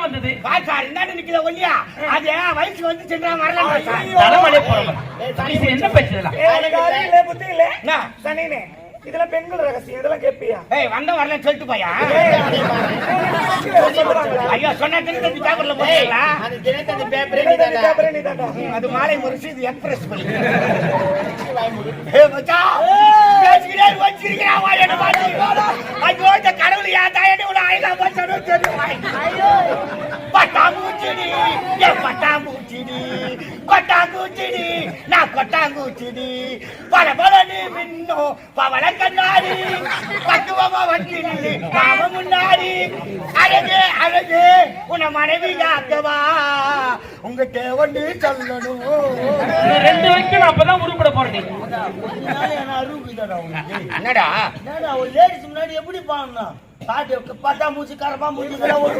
வந்தது. பாச்சார் இந்த நிக்கல ஒல்லியா அது வயசு வந்து சென்றா வரலாம் பாச்சார். தலைமலை போறோம். இது என்ன பேசுறல? இல்ல புத்தி இல்ல. சனினே இதெல்லாம் பெண்கள் ரகசியம் இதெல்லாம் கேப்பியா? ஏய் வந்த வரல சொல்லிட்டு போயா. ஐயா சொன்னா தெரிஞ்சு பேப்பர்ல போடுறீங்களா? அது தினத்தந்தி பேப்பரே நீதாடா. அது மாலை முரசு இது எக்ஸ்பிரஸ் பண்ணி. ஏய் மச்சான் பேசிக்கிட்டே வச்சிருக்கா வாயட பாத்தி. ஐயோ இந்த கடவுள் யா தாயடி உன ஐலா பச்சனோ தெரியும். ஐயோ பட்டாம்பூச்சிடி ஏ பட்டாம்பூச்சிடி கொட்டாங்கூச்சிடி நான் கொட்டாங்கூச்சிடி பல பல நீ மின்னோ பவள கண்ணாடி பக்குவமா வச்சிடி பாவ முன்னாடி அழகு அழகு உன மனைவி ஆக்கவா உங்ககிட்ட ஒன்று சொல்லணும். ரெண்டு வரைக்கும் அப்பதான் உருப்பட போறேன். என்னடா ஒரு லேடிஸ் முன்னாடி எப்படி பாடணும்? பாட்டு பட்டா மூச்சு கரப்பா மூச்சு ஒரு